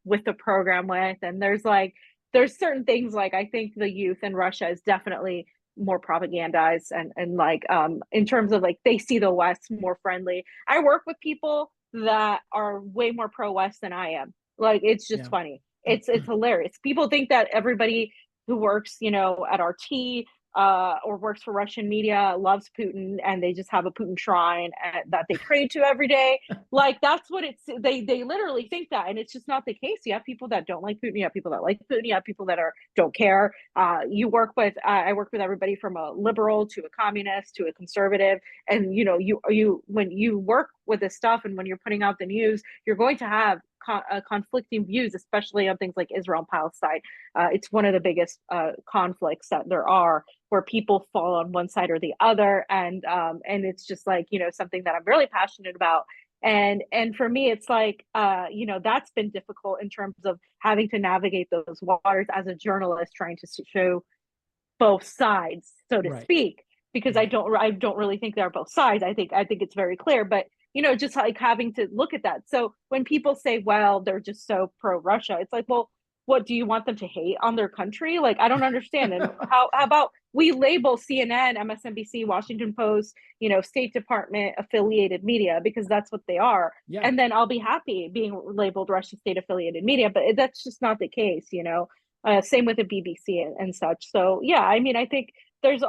B: with the program with. And there's certain things, like, I think the youth in Russia is definitely more propagandized, and like, in terms of, like, they see the West more friendly. I work with people that are way more pro-West than I am. Like, it's just funny. It's hilarious. People think that everybody who works, at RT, or works for Russian media loves Putin, and they just have a Putin shrine that they pray to every day. Like, that's what they literally think that, and it's just not the case. You have people that don't like Putin, you have people that like Putin, you have people that don't care. I work with everybody from a liberal to a communist to a conservative, and you when you work with this stuff, and when you're putting out the news, you're going to have conflicting views, especially on things like Israel and Palestine. It's one of the biggest conflicts that there are, where people fall on one side or the other, and it's just like, something that I'm really passionate about. And for me, it's like, that's been difficult in terms of having to navigate those waters as a journalist, trying to show both sides, so to speak, because I don't really think there are both sides. I think it's very clear, but just like having to look at that. So when people say, well, they're just so pro Russia, it's like, well, what do you want them to hate on their country? Like, I don't understand. And how about we label CNN, MSNBC, Washington Post, State Department affiliated media, because that's what they are.
A: Yeah.
B: And then I'll be happy being labeled Russian state affiliated media, but that's just not the case. Same with the BBC and such. So yeah, I mean, I think there's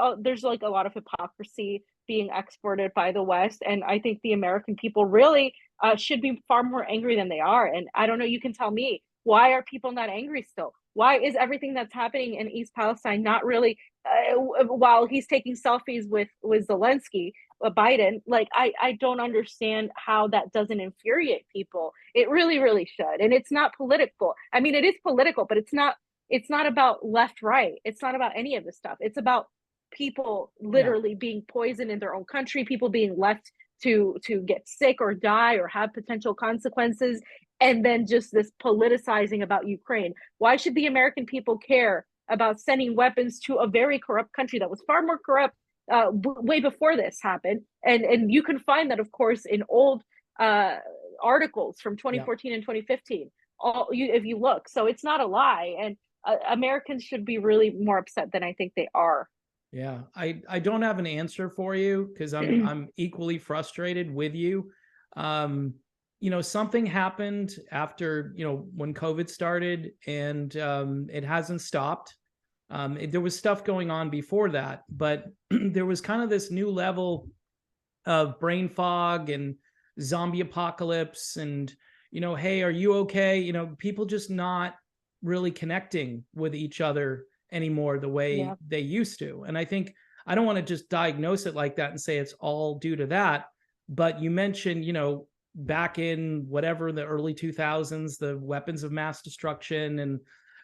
B: like a lot of hypocrisy being exported by the West, and I think the American people really should be far more angry than they are. And I don't know, you can tell me, why are people not angry still? Why is everything that's happening in East Palestine not really, while he's taking selfies with Zelensky, Biden, like, I don't understand how that doesn't infuriate people. It really, really should. And it's not political. I mean, it is political, but it's not about left, right. It's not about any of this stuff. It's about people literally being poisoned in their own country, people being left to get sick or die or have potential consequences, and then just this politicizing about Ukraine. Why should the American people care about sending weapons to a very corrupt country that was far more corrupt way before this happened? And you can find that, of course, in old articles from 2014 and 2015. If you look, so it's not a lie, and Americans should be really more upset than I think they are.
A: Yeah, I don't have an answer for you, because I'm equally frustrated with you. Something happened after, when COVID started, and it hasn't stopped. There was stuff going on before that, but there was kind of this new level of brain fog and zombie apocalypse, and, hey, are you okay? People just not really connecting with each other anymore the way they used to. And I think, I don't want to just diagnose it like that and say it's all due to that. But you mentioned, back in whatever, the early 2000s, the weapons of mass destruction,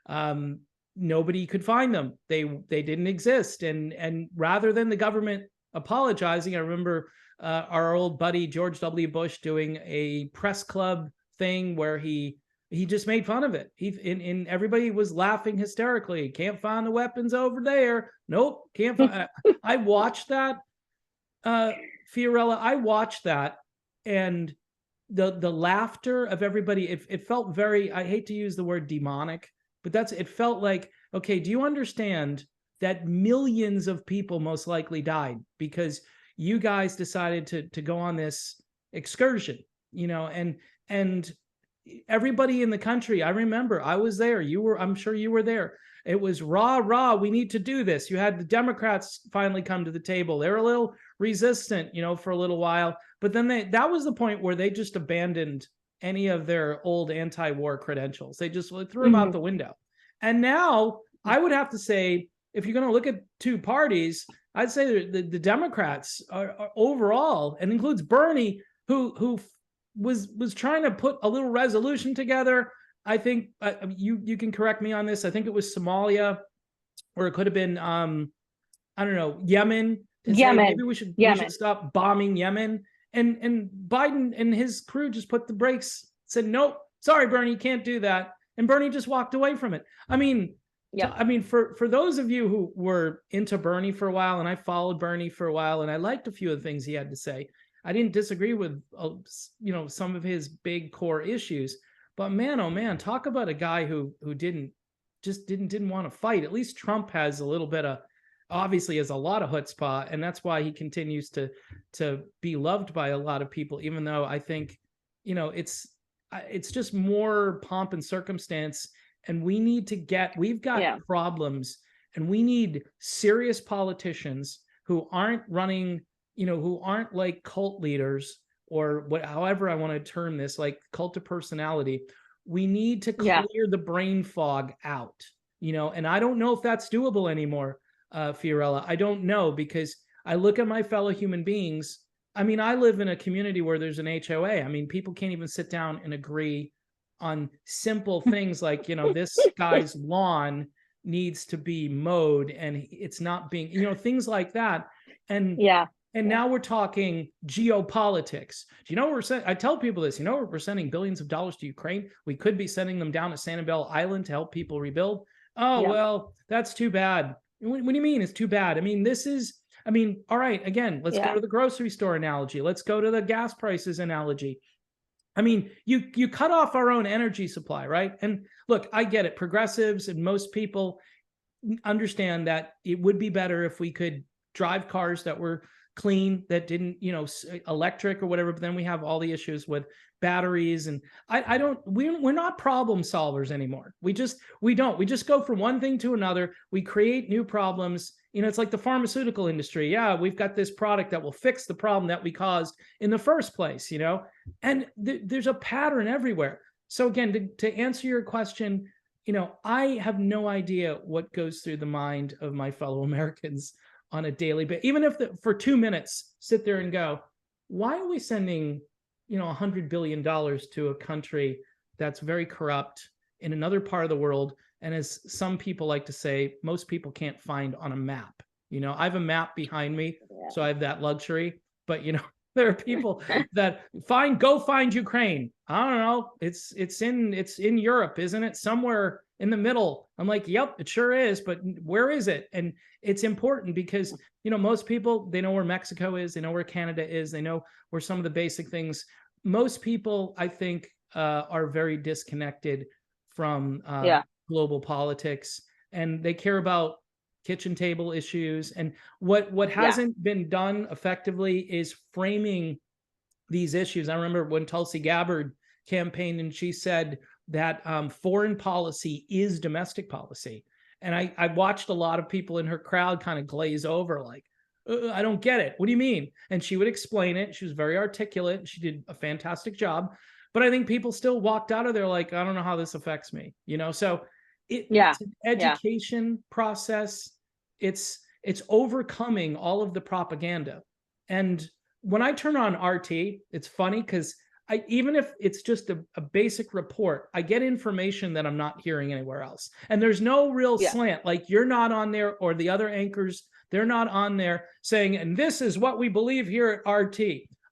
A: and nobody could find them. They didn't exist. And rather than the government apologizing, I remember our old buddy George W. Bush doing a press club thing where he just made fun of it. And everybody was laughing hysterically. Can't find the weapons over there. Nope, can't find. I watched that, Fiorella. I watched that, and the laughter of everybody. It felt very. I hate to use the word demonic, but it felt like, okay, do you understand that millions of people most likely died because you guys decided to go on this excursion, and everybody in the country, I remember, I was there. I'm sure you were there. It was rah, we need to do this. You had the Democrats finally come to the table. They were a little resistant, for a little while, but then that was the point where they just abandoned any of their old anti-war credentials. They just threw them out
B: Mhm.
A: the window. And now I would have to say, if you're going to look at two parties, I'd say the Democrats are overall, and includes Bernie, who was trying to put a little resolution together. I think you can correct me on this. I think it was Somalia, or it could have been I don't know, Yemen, to say maybe we should stop bombing Yemen. And Biden and his crew just put the brakes, said, nope, sorry, Bernie, you can't do that. And Bernie just walked away from it. I mean, for those of you who were into Bernie for a while, and I followed Bernie for a while, and I liked a few of the things he had to say. I didn't disagree with some of his big core issues, but man, oh man, talk about a guy who didn't want to fight. At least Trump has a little bit of, obviously has a lot of chutzpah, and that's why he continues to be loved by a lot of people, even though I think it's just more pomp and circumstance. And we've got problems, and we need serious politicians who aren't running, who aren't like cult leaders, or however I want to term this, like cult of personality. We need to clear the brain fog out, and I don't know if that's doable anymore, Fiorella. I don't know, because I look at my fellow human beings. I mean, I live in a community where there's an HOA. I mean, people can't even sit down and agree on simple things like, this guy's lawn needs to be mowed and it's not being, things like that. And now we're talking geopolitics. Do you know what we're saying? I tell people this, we're sending billions of dollars to Ukraine. We could be sending them down to Sanibel Island to help people rebuild. Oh, well, that's too bad. What do you mean it's too bad? I mean, all right, again, let's go to the grocery store analogy. Let's go to the gas prices analogy. I mean, you cut off our own energy supply, right? And look, I get it. Progressives and most people understand that it would be better if we could drive cars that were clean, that didn't, electric or whatever. But then we have all the issues with batteries, and we're not problem solvers anymore. We just go from one thing to another. We create new problems. It's like the pharmaceutical industry. Yeah, we've got this product that will fix the problem that we caused in the first place, and there's a pattern everywhere. So again, to answer your question, I have no idea what goes through the mind of my fellow Americans on a daily basis. Even if for 2 minutes, sit there and go, why are we sending, $100 billion to a country that's very corrupt in another part of the world? And as some people like to say, most people can't find on a map. I have a map behind me, so I have that luxury. But there are people that go find Ukraine. I don't know. It's in Europe, isn't it? Somewhere in the middle. I'm like, yep, it sure is. But where is it? And it's important because most people, they know where Mexico is, they know where Canada is, they know where some of the basic things. Most people, I think, are very disconnected from global politics, and they care about kitchen table issues. And what hasn't been done effectively is framing these issues. I remember when Tulsi Gabbard campaigned, and she said that foreign policy is domestic policy. And I watched a lot of people in her crowd kind of glaze over, like, I don't get it. What do you mean? And she would explain it. She was very articulate. She did a fantastic job. But I think people still walked out of there like, I don't know how this affects me. So it's an education process. It's overcoming all of the propaganda. And when I turn on RT, it's funny because even if it's just a basic report, I get information that I'm not hearing anywhere else. And there's no real slant. Like, you're not on there, or the other anchors, they're not on there saying, and this is what we believe here at RT.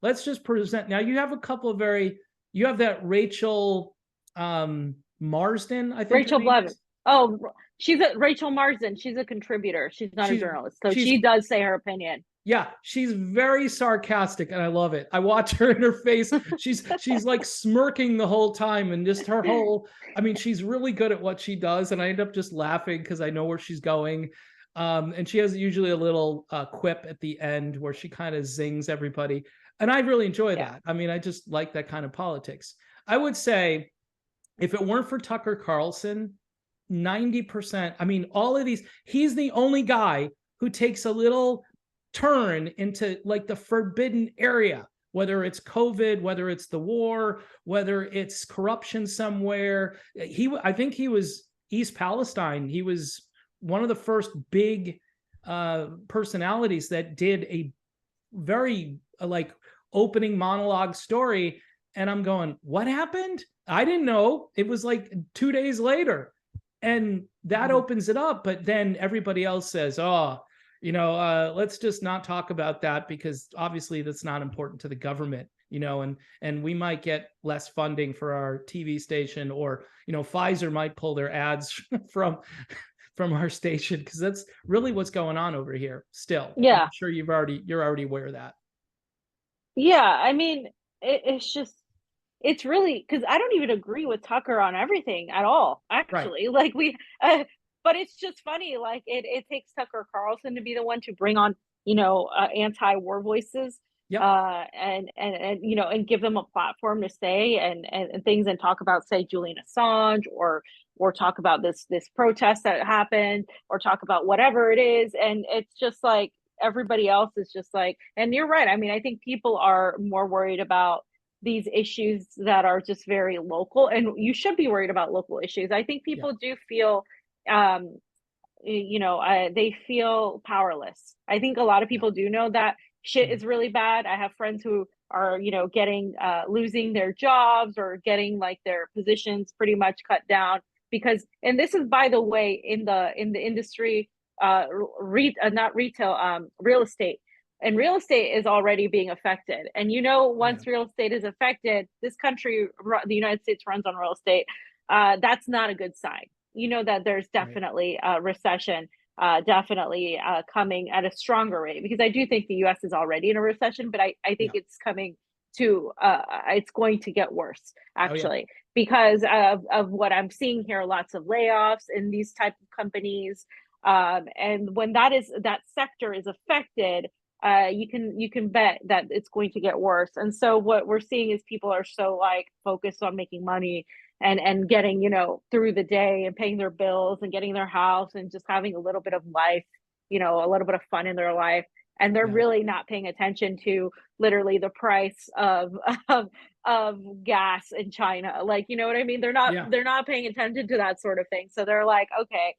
A: Let's just present. Now, you have a couple of you have that Rachel Marsden, I think.
B: Rachel Blevin. Oh, she's Rachel Marsden. She's a contributor. She's not a journalist. So she does say her opinion.
A: Yeah, she's very sarcastic, and I love it. I watch her in her face. She's like smirking the whole time, and just her whole, she's really good at what she does, and I end up just laughing because I know where she's going. And she has usually a little quip at the end where she kind of zings everybody. And I really enjoy that. I just like that kind of politics. I would say if it weren't for Tucker Carlson, 90%, all of these, he's the only guy who takes a little turn into like the forbidden area whether it's COVID, whether it's the war, whether it's corruption somewhere. I think he was East Palestine. He was one of the first big personalities that did a very like opening monologue story. And I'm going, what happened? I didn't know. It was like 2 days later. And that opens it up. But then everybody else says, oh, let's just not talk about that, because obviously that's not important to the government, and we might get less funding for our TV station, or, Pfizer might pull their ads from our station, because that's really what's going on over here still.
B: Yeah.
A: I'm sure you're already aware of that.
B: Yeah. I mean, it's really, because I don't even agree with Tucker on everything at all, actually. Right. Like but it's just funny. Like it takes Tucker Carlson to be the one to bring on, anti-war voices,
A: yep.
B: and give them a platform to say and things, and talk about, say, Julian Assange, or talk about this protest that happened, or talk about whatever it is. And it's just like everybody else is just like, and you're right. I mean, I think people are more worried about these issues that are just very local, and you should be worried about local issues. I think people do feel they feel powerless. I think a lot of people do know that shit is really bad. I have friends who are, getting losing their jobs, or getting like their positions pretty much cut down, because, and this is, by the way, in the industry, not retail, real estate. And real estate is already being affected. And once real estate is affected, this country, the United States, runs on real estate. That's not a good sign. That there's definitely a recession, definitely coming at a stronger rate, because I do think the U.S. is already in a recession, but I think it's coming to, it's going to get worse, actually, because of what I'm seeing here, lots of layoffs in these type of companies. And when that sector is affected, you can bet that it's going to get worse. And so what we're seeing is people are so like focused on making money and getting, through the day, and paying their bills, and getting their house, and just having a little bit of life, a little bit of fun in their life. And they're really not paying attention to literally the price of gas in China. Like, you know what I mean? They're not paying attention to that sort of thing. So they're like, okay,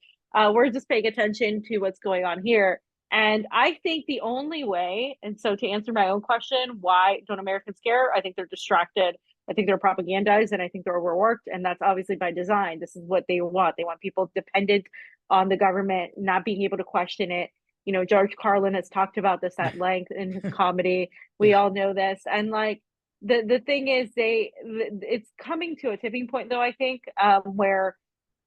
B: we're just paying attention to what's going on here. And I think the only way, and so to answer my own question, why don't Americans care? I think they're distracted. I think they're propagandized, and I think they're overworked. And that's obviously by design. This is what they want. They want people dependent on the government, not being able to question it. George Carlin has talked about this at length in his comedy. We all know this. And like, the thing is, it's coming to a tipping point, though, I think, where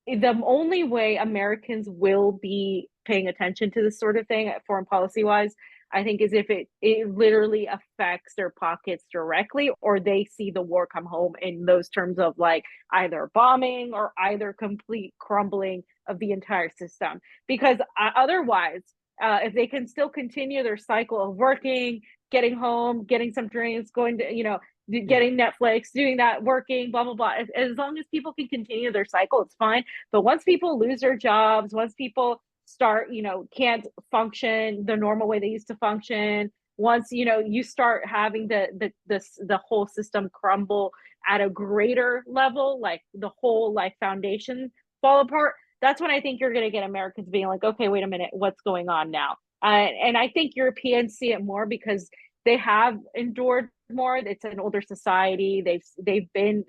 B: the only way Americans will be paying attention to this sort of thing, foreign policy wise, I think, is if it literally affects their pockets directly, or they see the war come home in those terms of like either bombing, or either complete crumbling of the entire system. Because otherwise, if they can still continue their cycle of working, getting home, getting some drinks, going to, getting Netflix, doing that, working, blah, blah, blah. As long as people can continue their cycle, it's fine. But once people lose their jobs, once people start, can't function the normal way they used to function, once, you start having the whole system crumble at a greater level, like the whole like foundation fall apart, that's when I think you're going to get Americans being like, okay, wait a minute, what's going on now? And I think Europeans see it more because they have endured more. It's an older society. They've been,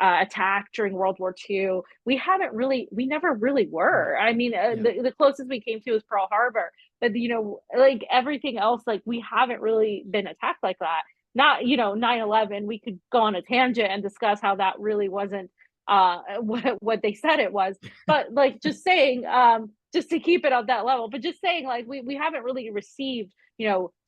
B: attacked during World War II. We never really were. I mean, the closest we came to was Pearl Harbor, but like everything else, like we haven't really been attacked like that. Not 9/11. We could go on a tangent and discuss how that really wasn't what they said it was, but like just saying, just to keep it on that level, but just saying, like we haven't really received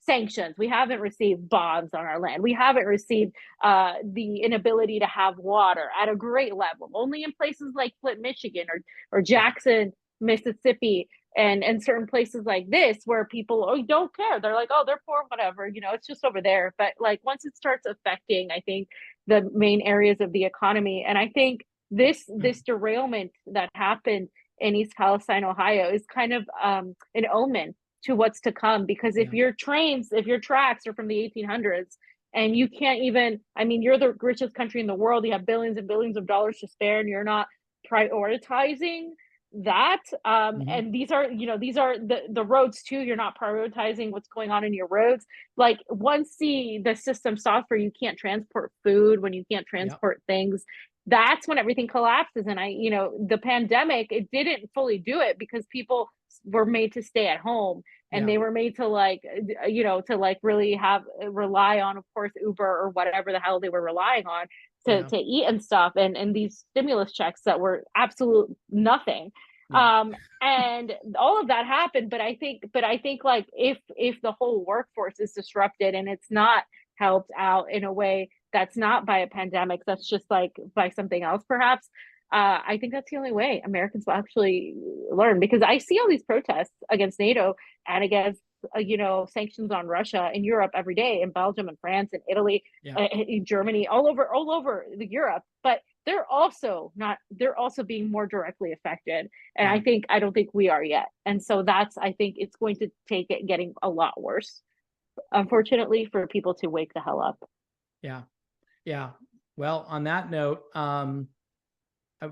B: sanctions. We haven't received bombs on our land. We haven't received the inability to have water at a great level. Only in places like Flint, Michigan, or Jackson, Mississippi, and certain places like this, where people don't care. They're like, oh, they're poor, whatever. It's just over there. But like once it starts affecting, I think, the main areas of the economy, and I think this derailment that happened in East Palestine, Ohio, is kind of an omen to what's to come. Because if your tracks are from the 1800s, and you can't even, I mean, you're the richest country in the world, you have billions and billions of dollars to spare, and you're not prioritizing that.
A: Mhm.
B: And these are, you know, these are the roads too. You're not prioritizing what's going on in your roads. Like once the system stops where you can't transport food, when you can't
A: Yep.
B: transport things, that's when everything collapses. And you know, the pandemic, it didn't fully do it because people were made to stay at home, and
A: Yeah.
B: they were made to like, you know, to like really have rely on, of course, Uber or whatever the hell they were relying on
A: Yeah.
B: to eat and stuff, and these stimulus checks that were absolute nothing.
A: Yeah.
B: And all of that happened, but I think like if the whole workforce is disrupted and it's not helped out in a way that's not by a pandemic, that's just like by something else perhaps, I think that's the only way Americans will actually learn, because I see all these protests against NATO and against you know, sanctions on Russia in Europe every day, in Belgium and France and Italy,
A: Yeah.
B: in Germany, all over the Europe. But they're also not, they're also being more directly affected. And
A: Yeah.
B: I don't think we are yet. And so that's, I think it's going to take it getting a lot worse, unfortunately, for people to wake the hell up.
A: Yeah. Yeah. Well, on that note,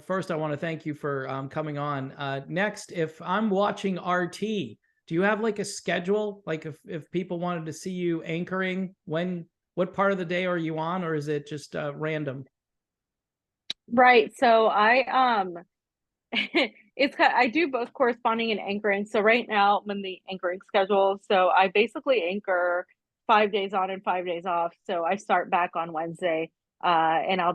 A: first I want to thank you for coming on. Next, if I'm watching RT, do you have like a schedule? Like if people wanted to see you anchoring, what part of the day are you on, or is it just random?
B: Right. So I do both corresponding and anchoring. So right now I'm in the anchoring schedule. So I basically anchor 5 days on and 5 days off. So I start back on Wednesday, and it'll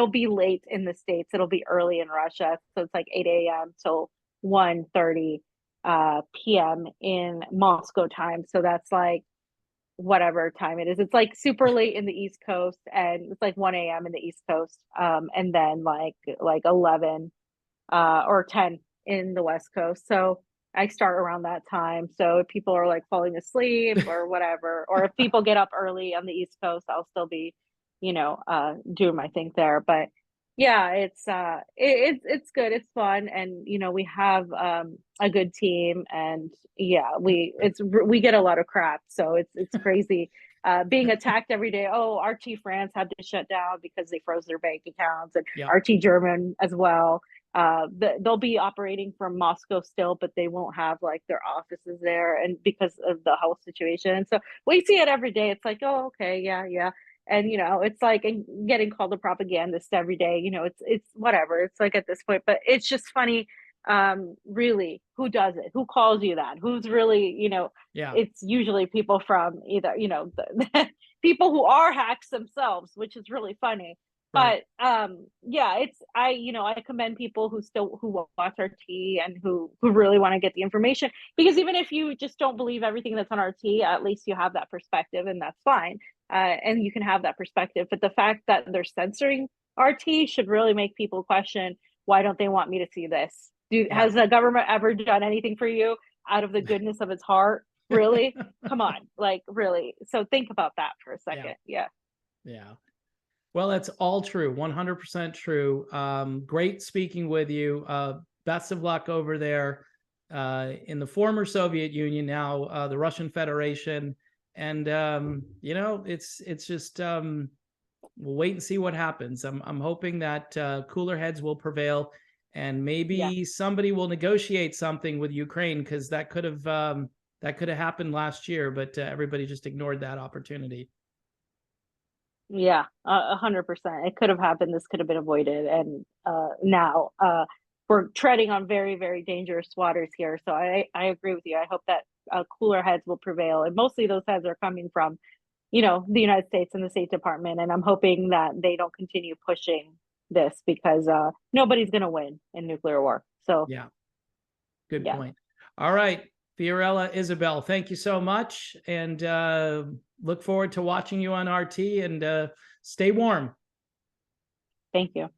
B: be late in the States. It'll be early in Russia. So it's like 8 a.m. till 1:30 p.m. in Moscow time. So that's like whatever time it is. It's like super late in the East Coast, and it's like 1 a.m. in the East Coast. And then like 11 or 10 in the West Coast. So I start around that time. So if people are like falling asleep or whatever, or if people get up early on the East Coast, I'll still be, you know, doing my thing there. But yeah, it's good. It's fun. And, you know, we have a good team, and yeah, we get a lot of crap. So it's crazy. Being attacked every day. Oh, RT France had to shut down because they froze their bank accounts, and
A: Yeah.
B: RT German as well. They'll be operating from Moscow still, but they won't have like their offices there, and because of the health situation. So we see it every day. It's like, oh, okay, yeah, yeah. And you know, it's like getting called a propagandist every day. You know, it's whatever. It's like at this point, but it's just funny. Really, who does it? Who calls you that? Who's really, you know?
A: Yeah.
B: It's usually people from either, you know, the people who are hacks themselves, which is really funny.
A: Right.
B: But yeah, it's you know, I commend people who watch RT and who really want to get the information, because even if you just don't believe everything that's on RT, at least you have that perspective, and that's fine. And you can have that perspective. But the fact that they're censoring RT should really make people question, why don't they want me to see this?
A: Yeah.
B: Has the government ever done anything for you out of the goodness of its heart? Really? Come on, like really. So think about that for a
A: Yeah.
B: second. Yeah.
A: Yeah. Well, that's all true. 100% true. Great speaking with you. Best of luck over there in the former Soviet Union, now the Russian Federation. And you know, it's just we'll wait and see what happens. I'm hoping that cooler heads will prevail, and
B: Yeah.
A: maybe somebody will negotiate something with Ukraine, because that could have happened last year, but everybody just ignored that opportunity.
B: Yeah, 100%. It could have happened. This could have been avoided, and now we're treading on very, very dangerous waters here. So I agree with you. I hope that cooler heads will prevail, and mostly those heads are coming from, you know, the United States and the State Department. And I'm hoping that they don't continue pushing this, because nobody's going to win in nuclear war. So
A: Yeah. Good
B: yeah,
A: point. All right, Fiorella, Isabel, thank you so much, and look forward to watching you on RT, and stay warm.
B: thank you.